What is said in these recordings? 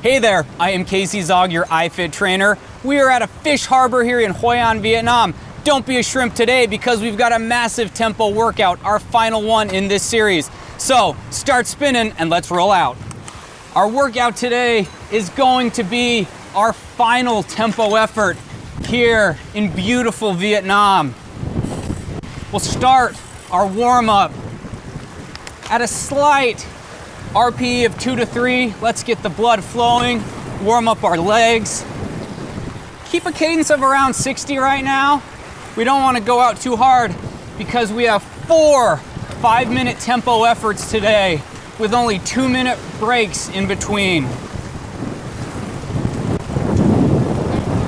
Hey there, I am Casey Zaugg, your iFit trainer. We are at a fish harbor here in Hoi An, Vietnam. Don't be a shrimp today because we've got a massive tempo workout, our final one in this series. So start spinning and let's roll out. Our workout today is going to be our final tempo effort here in beautiful Vietnam. We'll start our warm-up at a slight RPE of 2 to 3. Let's get the blood flowing, warm up our legs. Keep a cadence of around 60 right now. We don't want to go out too hard because we have 4 5-minute tempo efforts today with only 2-minute breaks in between.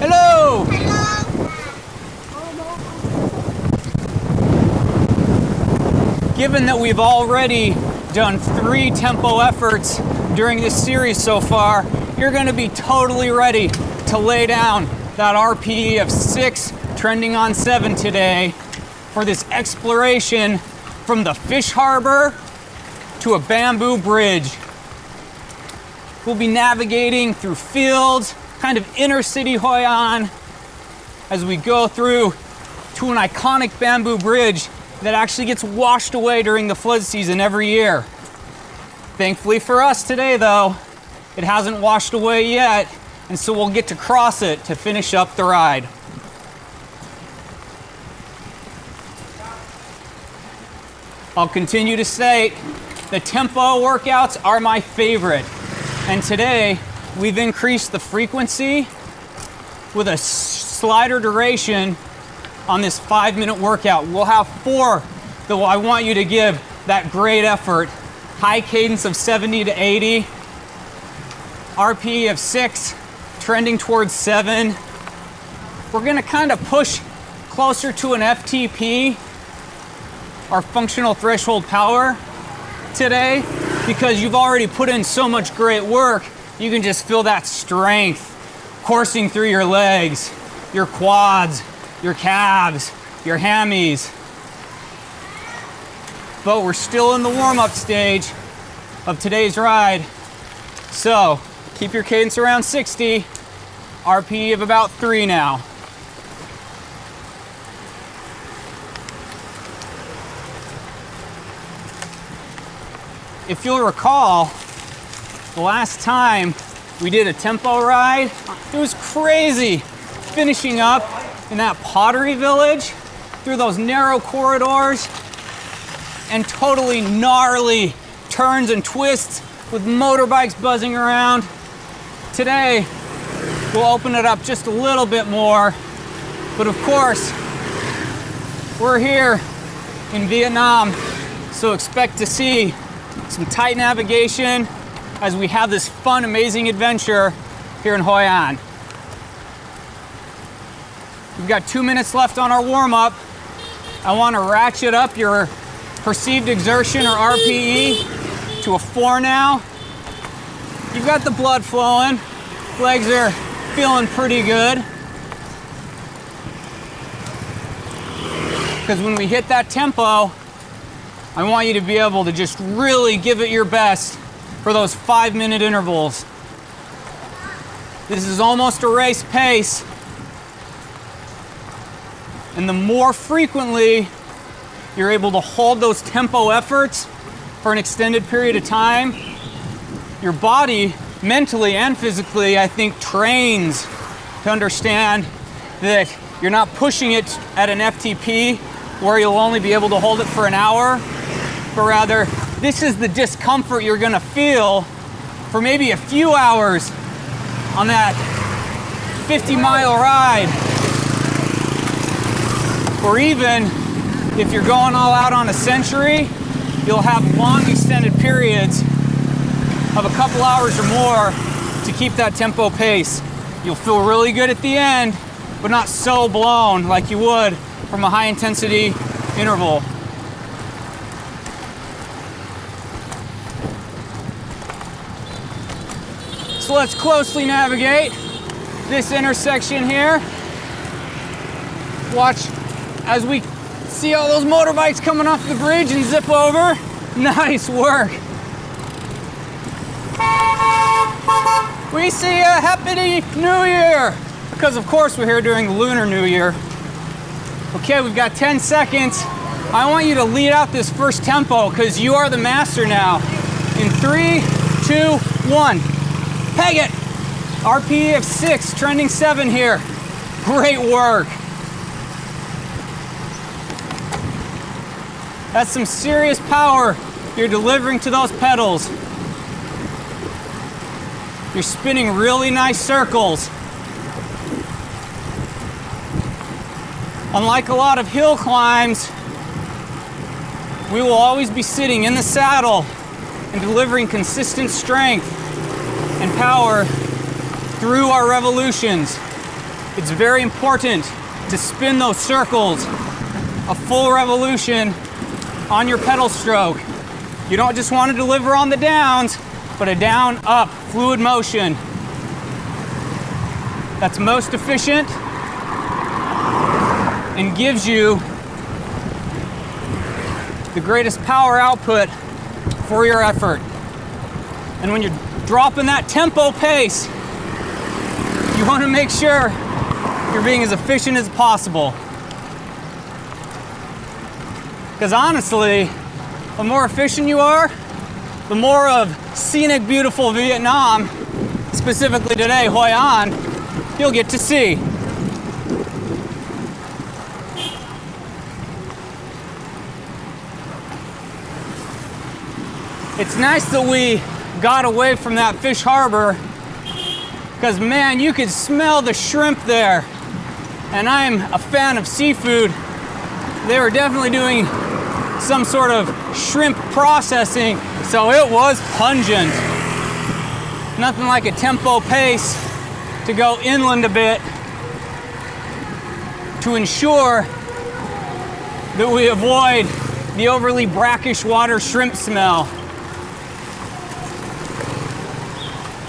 Hello! Given that we've already done 3 tempo efforts during this series so far, you're going to be totally ready to lay down that RPE of 6 trending on 7 today for this exploration from the fish harbor to a bamboo bridge. We'll be navigating through fields, kind of inner city Hoi An, as we go through to an iconic bamboo bridge that actually gets washed away during the flood season every year. Thankfully for us today though, it hasn't washed away yet, and so we'll get to cross it to finish up the ride. I'll continue to state the tempo workouts are my favorite, and today we've increased the frequency with a slighter duration on this 5-minute workout. We'll have 4 that I want you to give that great effort. High cadence of 70 to 80, RPE of 6, trending towards 7. We're gonna kind of push closer to an FTP, our functional threshold power today, because you've already put in so much great work. You can just feel that strength coursing through your legs, your quads, your calves, your hammies. But we're still in the warm-up stage of today's ride. So keep your cadence around 60, RPE of about 3 now. If you'll recall, the last time we did a tempo ride, it was crazy finishing up in that pottery village through those narrow corridors and totally gnarly turns and twists with motorbikes buzzing around. Today, we'll open it up just a little bit more, but of course, we're here in Vietnam, so expect to see some tight navigation as we have this fun, amazing adventure here in Hoi An. We've got 2 minutes left on our warm-up. I want to ratchet up your perceived exertion or RPE to a 4 now. You've got the blood flowing. Legs are feeling pretty good. Because when we hit that tempo, I want you to be able to just really give it your best for those 5-minute intervals. This is almost a race pace. And the more frequently you're able to hold those tempo efforts for an extended period of time, your body, mentally and physically, I think, trains to understand that you're not pushing it at an FTP where you'll only be able to hold it for an hour, but rather this is the discomfort you're gonna feel for maybe a few hours on that 50-mile ride. Or even if you're going all out on a century, you'll have long extended periods of a couple hours or more to keep that tempo pace. You'll feel really good at the end, but not so blown like you would from a high intensity interval. So let's closely navigate this intersection here. Watch as we see all those motorbikes coming off the bridge and zip over. Nice work. We see a Happy New Year! Because of course we're here during the Lunar New Year. Okay, we've got 10 seconds. I want you to lead out this first tempo because you are the master now. In 3, 2, 1. Peg it! RPE of 6, trending 7 here. Great work. That's some serious power you're delivering to those pedals. You're spinning really nice circles. Unlike a lot of hill climbs, we will always be sitting in the saddle and delivering consistent strength and power through our revolutions. It's very important to spin those circles, a full revolution on your pedal stroke. You don't just want to deliver on the downs, but a down, up, fluid motion. That's most efficient and gives you the greatest power output for your effort. And when you're dropping that tempo pace, you want to make sure you're being as efficient as possible. Because honestly, the more efficient you are, the more of scenic, beautiful Vietnam, specifically today, Hoi An, you'll get to see. It's nice that we got away from that fish harbor because man, you could smell the shrimp there. And I'm a fan of seafood. They were definitely doing some sort of shrimp processing, so it was pungent. Nothing like a tempo pace to go inland a bit to ensure that we avoid the overly brackish water shrimp smell.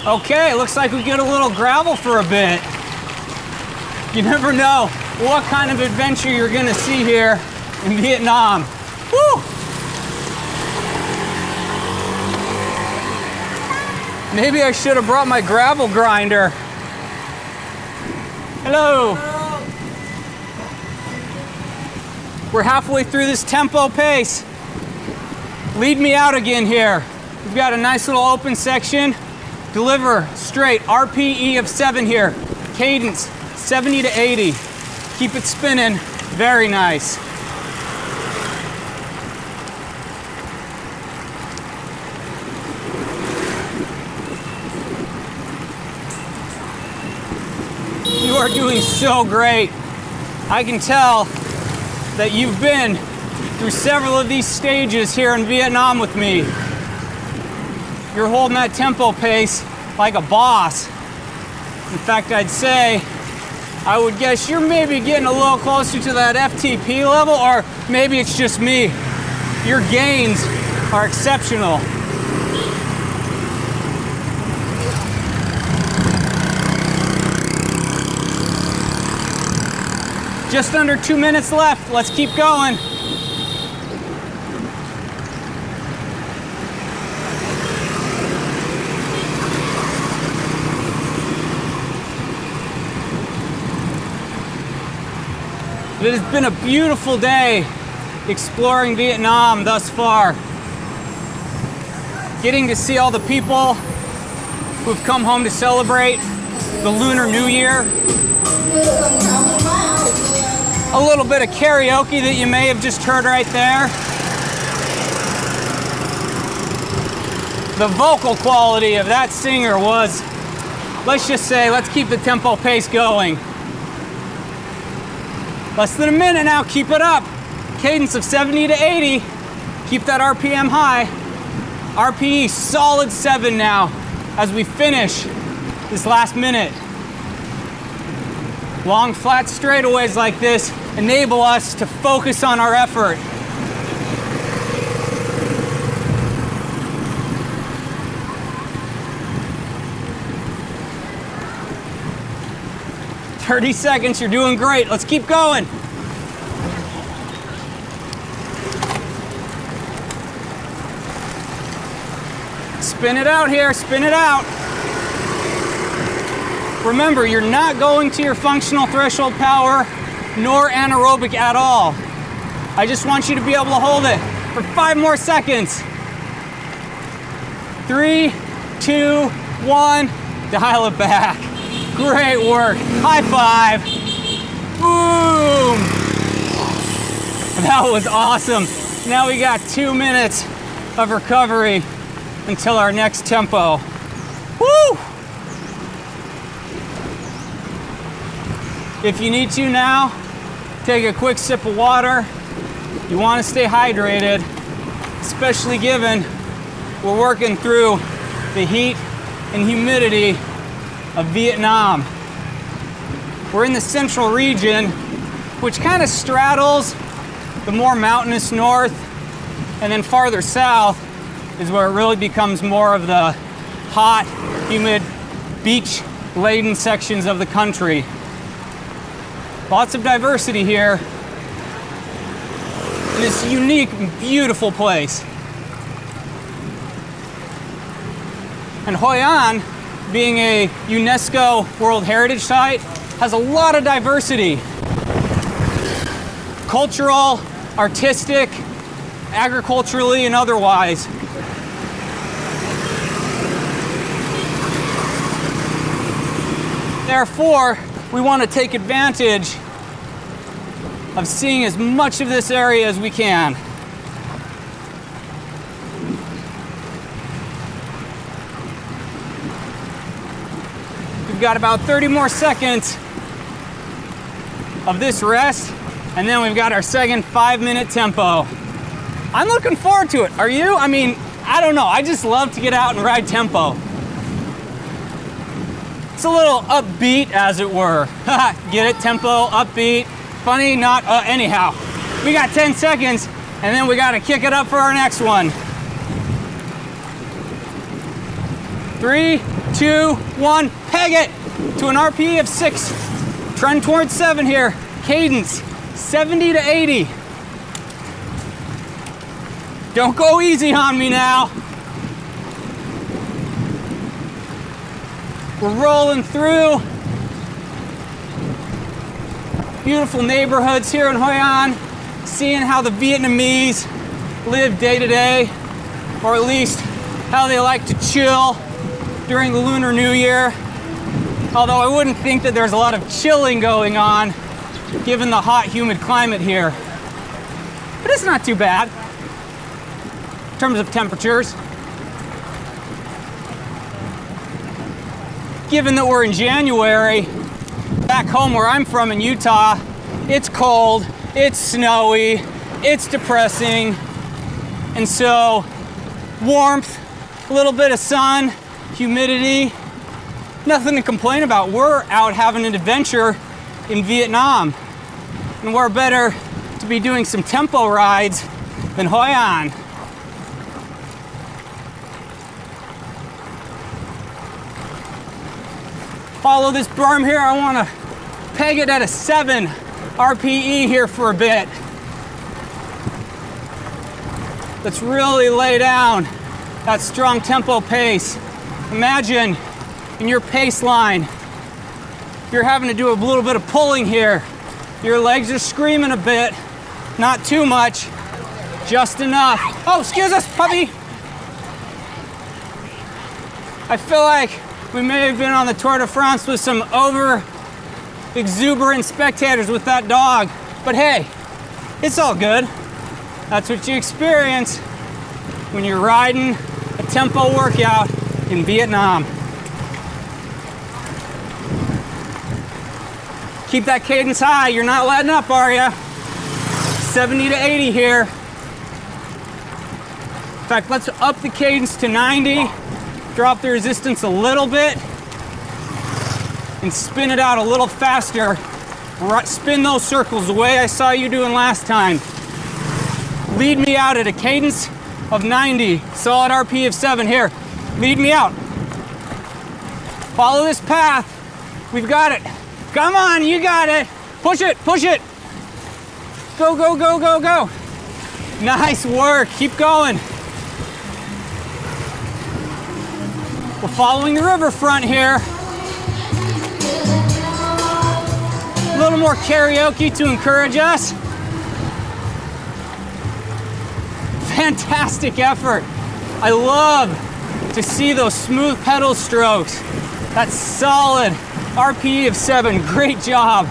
Okay, looks like we get a little gravel for a bit. You never know what kind of adventure you're gonna see here in Vietnam. Woo! Maybe I should have brought my gravel grinder. Hello. We're halfway through this tempo pace. Lead me out again here. We've got a nice little open section. Deliver straight, RPE of 7 here. Cadence, 70 to 80. Keep it spinning, very nice. You are doing so great. I can tell that you've been through several of these stages here in Vietnam with me. You're holding that tempo pace like a boss. In fact, I'd say, I would guess you're maybe getting a little closer to that FTP level, or maybe it's just me. Your gains are exceptional. Just under 2 minutes left. Let's keep going. It has been a beautiful day exploring Vietnam thus far. Getting to see all the people who've come home to celebrate the Lunar New Year. A little bit of karaoke that you may have just heard right there. The vocal quality of that singer was, let's just say, let's keep the tempo pace going. Less than a minute now, keep it up. Cadence of 70 to 80. Keep that RPM high. RPE solid 7 now as we finish this last minute. Long flat straightaways like this enable us to focus on our effort. "30 seconds, you're doing great. Let's keep going." Spin it out here, spin it out. Remember, you're not going to your functional threshold power nor anaerobic at all. I just want you to be able to hold it for 5 more seconds. 3, 2, 1, dial it back. Great work. High five. Boom. That was awesome. Now we got 2 minutes of recovery until our next tempo. Woo! If you need to now, take a quick sip of water. You want to stay hydrated, especially given we're working through the heat and humidity of Vietnam. We're in the central region, which kind of straddles the more mountainous north, and then farther south is where it really becomes more of the hot, humid, beach-laden sections of the country. Lots of diversity here in this unique and beautiful place. And Hoi An, being a UNESCO World Heritage Site, has a lot of diversity. Cultural, artistic, agriculturally, and otherwise. Therefore, we want to take advantage of seeing as much of this area as we can. We've got about 30 more seconds of this rest, and then we've got our second 5-minute tempo. I'm looking forward to it. Are you? I mean, I don't know. I just love to get out and ride tempo. It's a little upbeat, as it were. Get it? Tempo, upbeat. Funny, not, anyhow. We got 10 seconds, and then we got to kick it up for our next one. 3, 2, 1, peg it to an RPE of 6. Trend towards 7 here. Cadence, 70 to 80. Don't go easy on me now. We're rolling through beautiful neighborhoods here in Hoi An, seeing how the Vietnamese live day to day, or at least how they like to chill during the Lunar New Year. Although I wouldn't think that there's a lot of chilling going on given the hot, humid climate here. But it's not too bad in terms of temperatures. Given that we're in January, back home where I'm from in Utah, it's cold, it's snowy, it's depressing, and so warmth, a little bit of sun, humidity, nothing to complain about. We're out having an adventure in Vietnam, and we're better to be doing some tempo rides than Hoi An. Follow this berm here. I want to peg it at a 7 RPE here for a bit. Let's really lay down that strong tempo pace. Imagine in your pace line, you're having to do a little bit of pulling here. Your legs are screaming a bit, not too much, just enough. Oh, excuse us, puppy. I feel like we may have been on the Tour de France with some over-exuberant spectators with that dog. But hey, it's all good. That's what you experience when you're riding a tempo workout in Vietnam. Keep that cadence high. You're not letting up, are you? 70 to 80 here. In fact, let's up the cadence to 90. Drop the resistance a little bit and spin it out a little faster. Spin those circles the way I saw you doing last time. Lead me out at a cadence of 90, solid RP of 7 here. Lead me out. Follow this path. We've got it. Come on, you got it. Push it, push it. Go, go, go, go, go. Nice work, keep going. We're following the riverfront here. A little more karaoke to encourage us. Fantastic effort. I love to see those smooth pedal strokes. That's solid. RPE of 7, great job.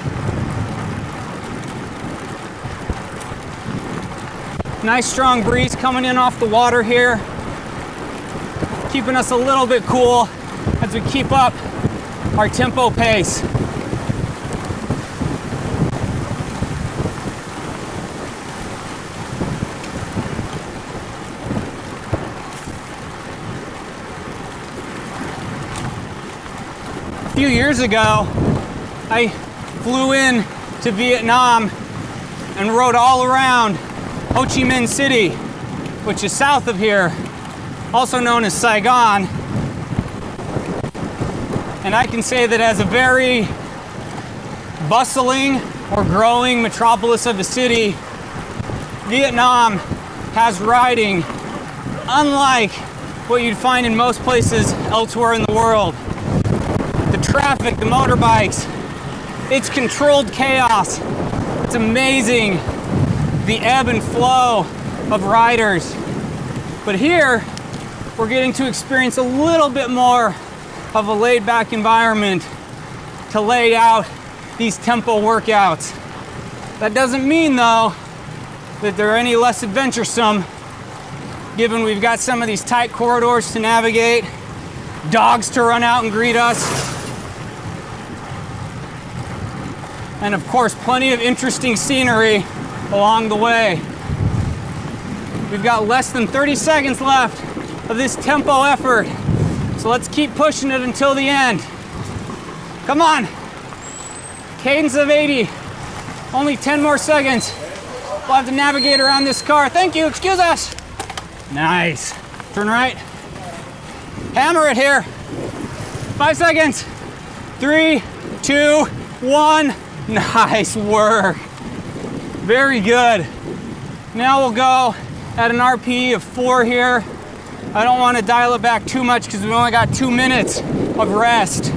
Nice strong breeze coming in off the water here, keeping us a little bit cool as we keep up our tempo pace. A few years ago, I flew in to Vietnam and rode all around Ho Chi Minh City, which is south of here, also known as Saigon. And I can say that as a very bustling or growing metropolis of a city, Vietnam has riding unlike what you'd find in most places elsewhere in the world. The traffic, the motorbikes, it's controlled chaos. It's amazing, the ebb and flow of riders. But here, we're getting to experience a little bit more of a laid-back environment to lay out these tempo workouts. That doesn't mean, though, that they're any less adventuresome, given we've got some of these tight corridors to navigate, dogs to run out and greet us, and of course, plenty of interesting scenery along the way. We've got less than 30 seconds left of this tempo effort, so let's keep pushing it until the end. Come on. Cadence of 80. Only 10 more seconds. We'll have to navigate around this car. Thank you. Excuse us. Nice. Turn right. Hammer it here. 5 seconds. 3, 2, 1. Nice work. Very good. Now we'll go at an RPE of 4 here. I don't want to dial it back too much because we've only got 2 minutes of rest.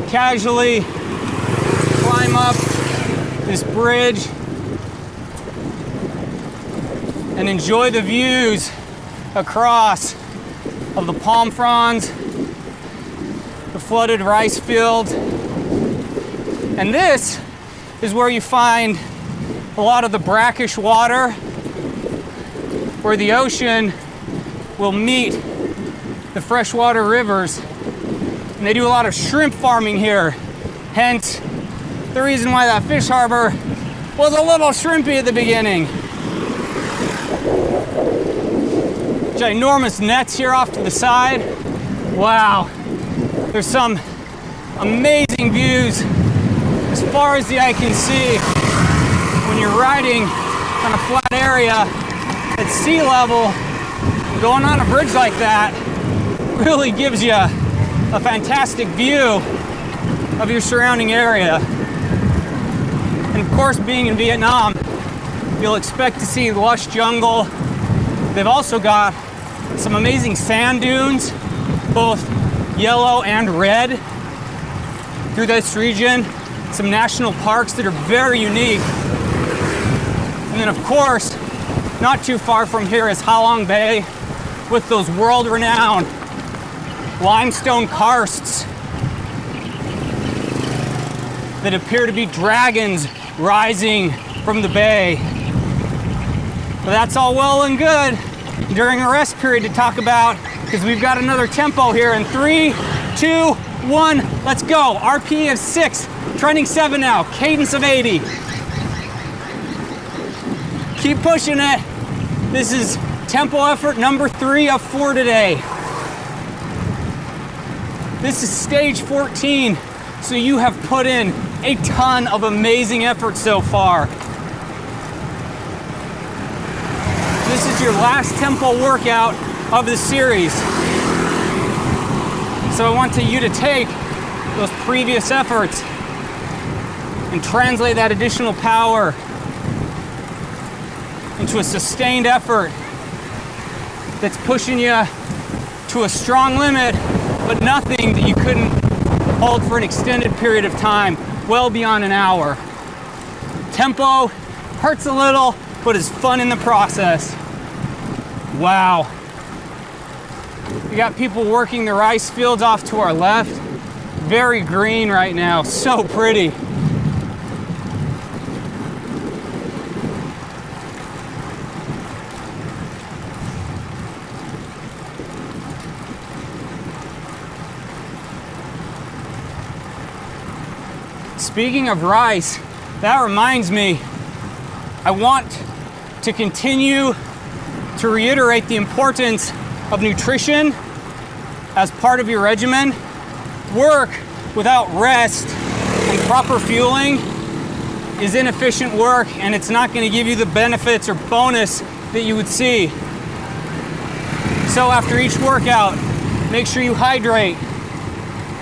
Casually climb up this bridge and enjoy the views across of the palm fronds, the flooded rice field. And this is where you find a lot of the brackish water, where the ocean will meet the freshwater rivers. And they do a lot of shrimp farming here. Hence, the reason why that fish harbor was a little shrimpy at the beginning. Ginormous nets here off to the side. Wow, there's some amazing views as far as the eye can see. When you're riding on a flat area at sea level, going on a bridge like that really gives you a fantastic view of your surrounding area. And of course, being in Vietnam, you'll expect to see lush jungle. They've also got some amazing sand dunes, both yellow and red, through this region. Some national parks that are very unique. And then of course, not too far from here is Ha Long Bay with those world-renowned limestone karsts that appear to be dragons rising from the bay. But that's all well and good during a rest period to talk about, because we've got another tempo here in 3, 2, 1, let's go. RPE of 6, trending 7 now, cadence of 80. Keep pushing it. This is tempo effort number 3 of 4 today. This is stage 14, so you have put in a ton of amazing effort so far. This is your last tempo workout of the series. So I want you to take those previous efforts and translate that additional power into a sustained effort that's pushing you to a strong limit, but nothing that you couldn't hold for an extended period of time. well beyond an hour. Tempo hurts a little, but is fun in the process. Wow. We got people working the rice fields off to our left. Very green right now, so pretty. Speaking of rice, that reminds me, I want to continue to reiterate the importance of nutrition as part of your regimen. Work without rest and proper fueling is inefficient work, and it's not going to give you the benefits or bonus that you would see. So after each workout, make sure you hydrate.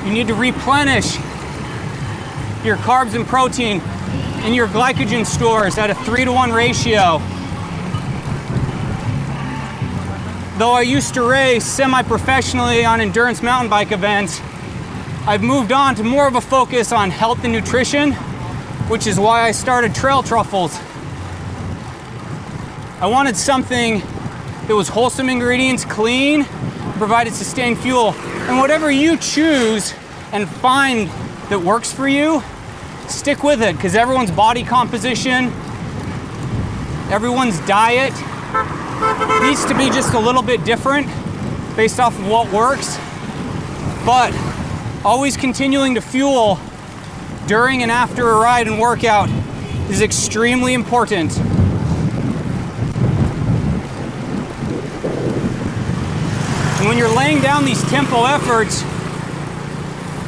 You need to replenish your carbs and protein in your glycogen stores at a 3-to-1 ratio. Though I used to race semi-professionally on endurance mountain bike events, I've moved on to more of a focus on health and nutrition, which is why I started Trail Truffles. I wanted something that was wholesome ingredients, clean, provided sustained fuel. And whatever you choose and find that works for you, stick with it, because everyone's body composition, everyone's diet needs to be just a little bit different based off of what works. But always continuing to fuel during and after a ride and workout is extremely important. And when you're laying down these tempo efforts,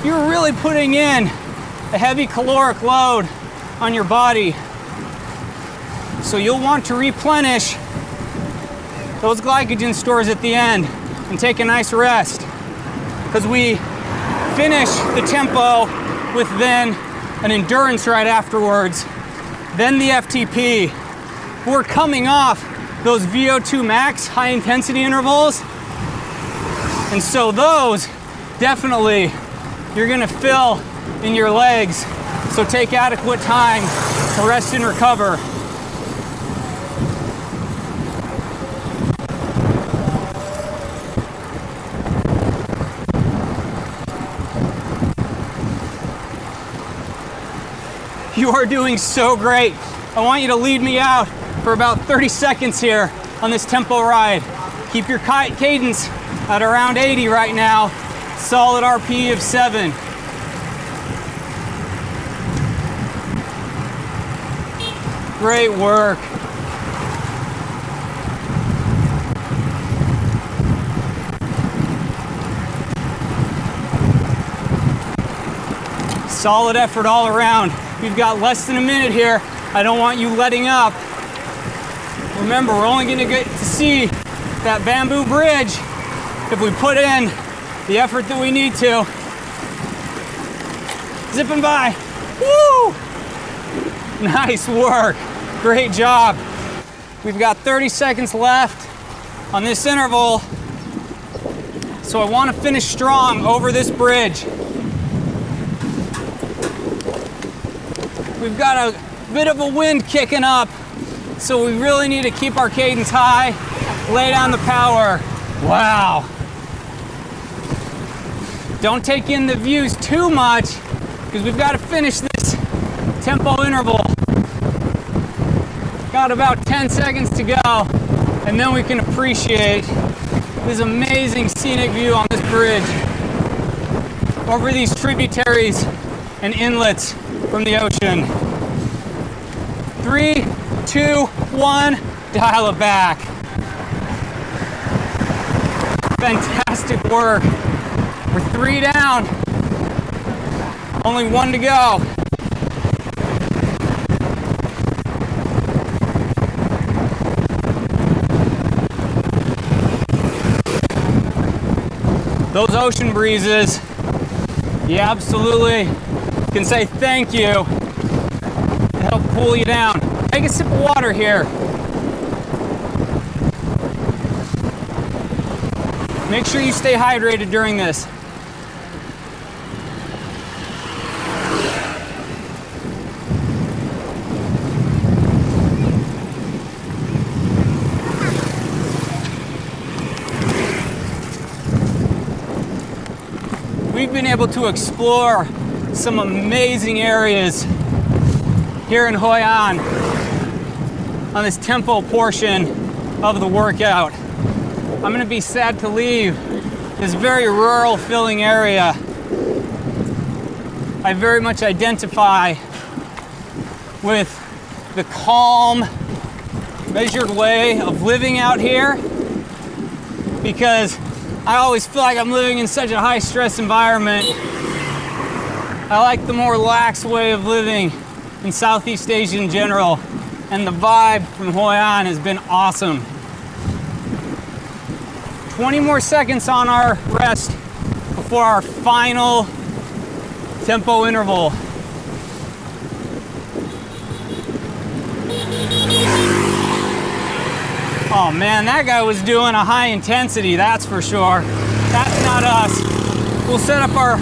you're really putting in a heavy caloric load on your body. So you'll want to replenish those glycogen stores at the end and take a nice rest, because we finish the tempo with then an endurance ride afterwards, then the FTP. We're coming off those VO2 max high intensity intervals, and so those definitely you're gonna fill in your legs, so take adequate time to rest and recover. You are doing so great. I want you to lead me out for about 30 seconds here on this tempo ride. Keep your cadence at around 80 right now. Solid RPE of 7. Great work. Solid effort all around. We've got less than a minute here. I don't want you letting up. Remember, we're only gonna get to see that bamboo bridge if we put in the effort that we need to. Zipping by. Woo! Nice work. Great job. We've got 30 seconds left on this interval, so I want to finish strong over this bridge. We've got a bit of a wind kicking up, so we really need to keep our cadence high, lay down the power. Wow. Don't take in the views too much, because we've got to finish this tempo interval. Got about 10 seconds to go, and then we can appreciate this amazing scenic view on this bridge over these tributaries and inlets from the ocean. 3, 2, 1, dial it back. Fantastic work. We're 3 down, only 1 to go. Those ocean breezes, you absolutely can say thank you to help cool you down. Take a sip of water here. Make sure you stay hydrated during this. we've been able to explore some amazing areas here in Hoi An on this tempo portion of the workout. I'm gonna be sad to leave this very rural feeling area. I very much identify with the calm, measured way of living out here, because I always feel like I'm living in such a high stress environment. I like the more relaxed way of living in Southeast Asia in general, and the vibe from Hoi An has been awesome. 20 more seconds on our rest before our final tempo interval. Oh man, that guy was doing a high intensity, that's for sure. That's not us. We'll set up our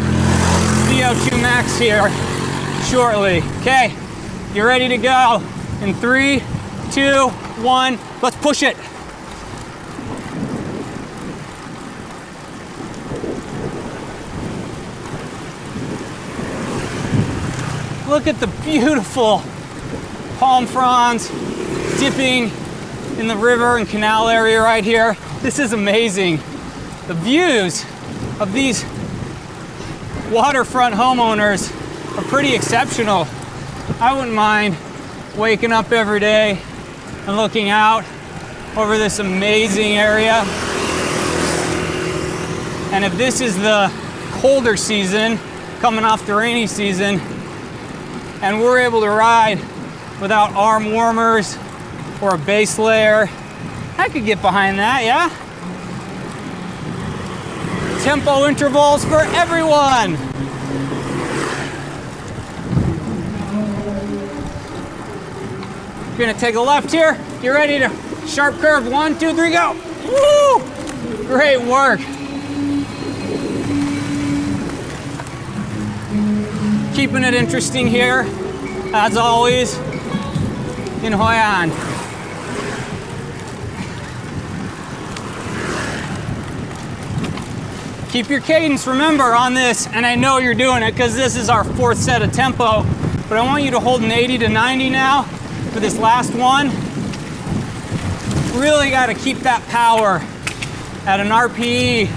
VO2 max here shortly. Okay, you ready to go? In 3, 2, 1, let's push it. Look at the beautiful palm fronds dipping in the river and canal area right here. This is amazing. The views of these waterfront homeowners are pretty exceptional. I wouldn't mind waking up every day and looking out over this amazing area. And if this is the colder season, coming off the rainy season, and we're able to ride without arm warmers or a base layer, I could get behind that, yeah? Tempo intervals for everyone. You're gonna take a left here. You ready to sharp curve? 1, 2, 3, go. Woo! Great work. Keeping it interesting here, as always, in Hoi An. Keep your cadence, remember, on this, and I know you're doing it because this is our 4th set of tempo, but I want you to hold an 80 to 90 now for this last one. Really got to keep that power at an RPE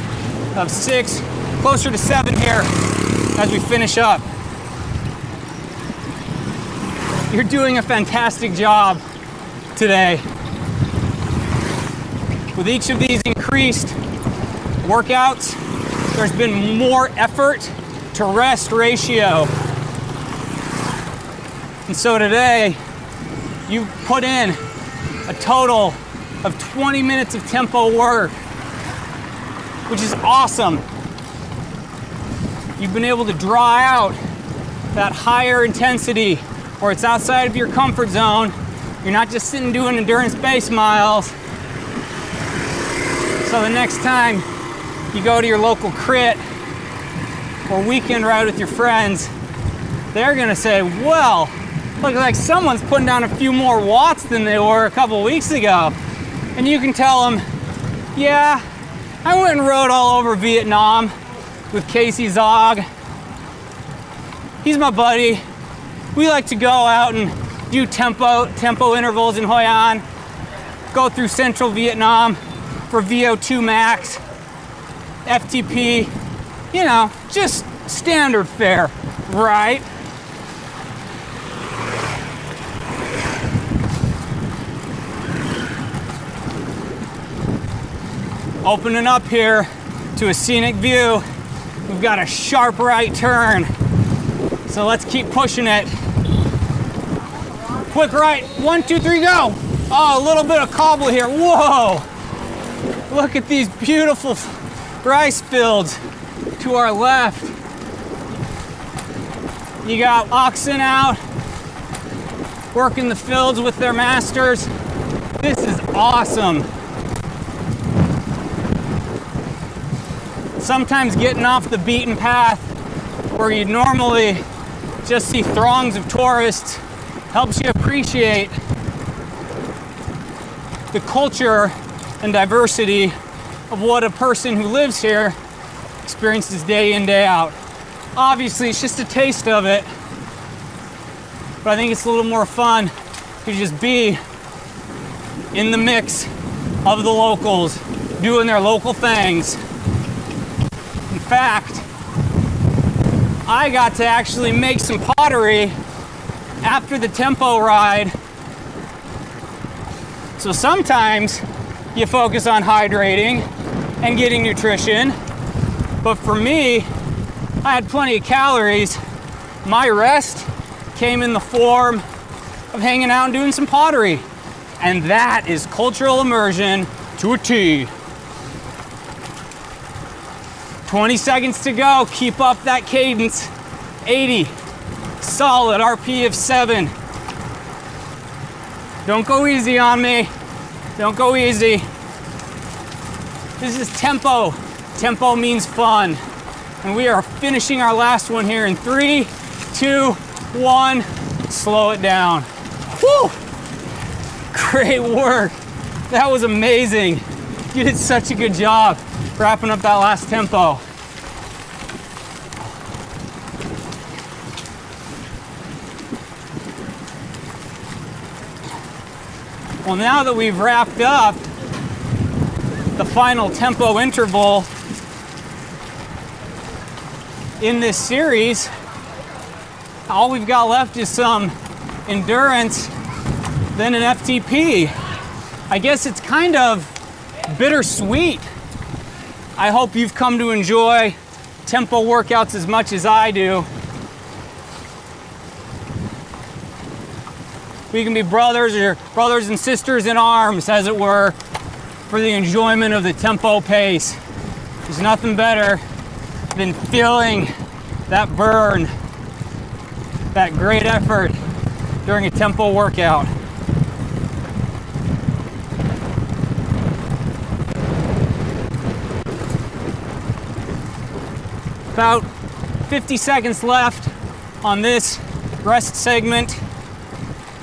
of 6, closer to 7 here as we finish up. You're doing a fantastic job today. With each of these increased workouts, there's been more effort to rest ratio. And so today, you've put in a total of 20 minutes of tempo work, which is awesome. You've been able to draw out that higher intensity where it's outside of your comfort zone. You're not just sitting doing endurance base miles. So the next time you go to your local crit or weekend ride with your friends, they're gonna say, well, look like someone's putting down a few more watts than they were a couple weeks ago. And you can tell them, yeah, I went and rode all over Vietnam with Casey Zaugg. He's my buddy. We like to go out and do tempo intervals in Hoi An, go through central Vietnam for VO2 max, FTP, you know, just standard fare, right? Opening up here to a scenic view. We've got a sharp right turn. So let's keep pushing it. Quick right, 1, 2, 3, go. Oh, a little bit of cobble here, whoa. Look at these beautiful rice fields to our left. You got oxen out, working the fields with their masters. This is awesome. Sometimes getting off the beaten path where you'd normally just see throngs of tourists helps you appreciate the culture and diversity of what a person who lives here experience this day in, day out. Obviously, it's just a taste of it, but I think it's a little more fun to just be in the mix of the locals, doing their local things. In fact, I got to actually make some pottery after the tempo ride. So sometimes you focus on hydrating and getting nutrition, but for me, I had plenty of calories. My rest came in the form of hanging out and doing some pottery. And that is cultural immersion to a T. 20 seconds to go. Keep up that cadence. 80. Solid RP of 7. Don't go easy on me. Don't go easy. This is tempo. Tempo means fun. And we are finishing our last one here in 3, 2, 1. Slow it down. Woo! Great work. That was amazing. You did such a good job wrapping up that last tempo. Well, now that we've wrapped up the final tempo interval in this series, all we've got left is some endurance, then an FTP. I guess it's kind of bittersweet. I hope you've come to enjoy tempo workouts as much as I do. We can be brothers or brothers and sisters in arms, as it were, for the enjoyment of the tempo pace. There's nothing better than feeling that burn, that great effort during a tempo workout. About 50 seconds left on this rest segment,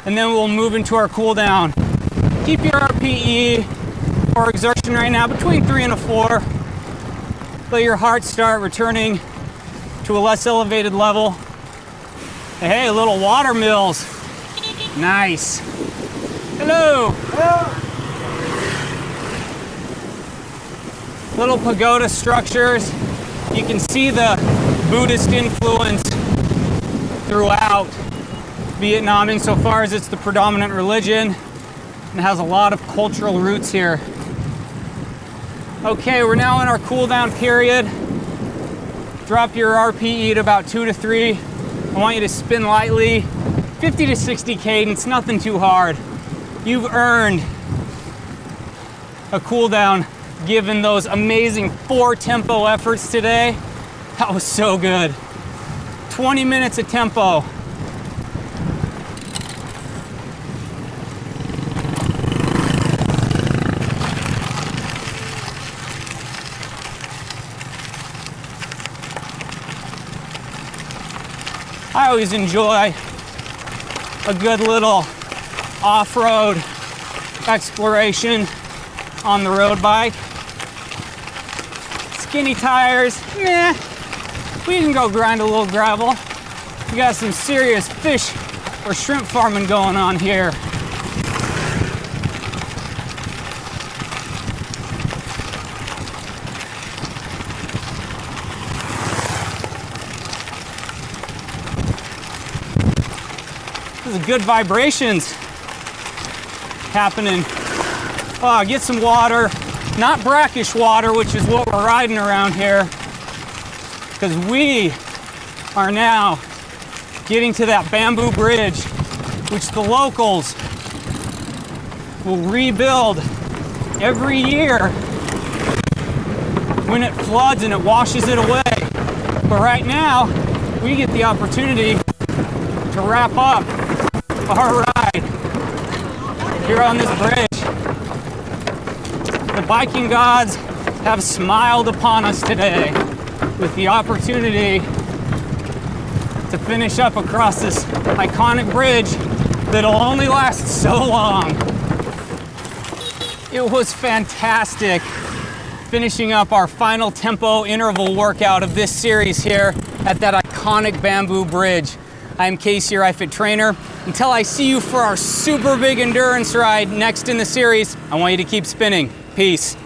and then we'll move into our cool down. Keep your RPE or exertion right now between 3 and a 4. Let your heart start returning to a less elevated level. Hey, little water mills. Nice. Hello. Hello. Little pagoda structures. You can see the Buddhist influence throughout Vietnam insofar as it's the predominant religion and has a lot of cultural roots here. Okay, we're now in our cool down period. Drop your RPE to about 2 to 3. I want you to spin lightly, 50 to 60 cadence, nothing too hard. You've earned a cool down given those amazing 4 tempo efforts today. That was so good. 20 minutes of tempo. I always enjoy a good little off-road exploration on the road bike. Skinny tires, meh. We can go grind a little gravel. We got some serious fish or shrimp farming going on here. There's good vibrations happening. Oh, get some water, not brackish water, which is what we're riding around here, because we are now getting to that bamboo bridge, which the locals will rebuild every year when it floods and it washes it away. But right now, we get the opportunity to wrap up our ride here on this bridge. The biking gods have smiled upon us today with the opportunity to finish up across this iconic bridge that'll only last so long. It was fantastic finishing up our final tempo interval workout of this series here at that iconic bamboo bridge. I'm Casey, your iFit trainer. Until I see you for our super big endurance ride next in the series, I want you to keep spinning. Peace.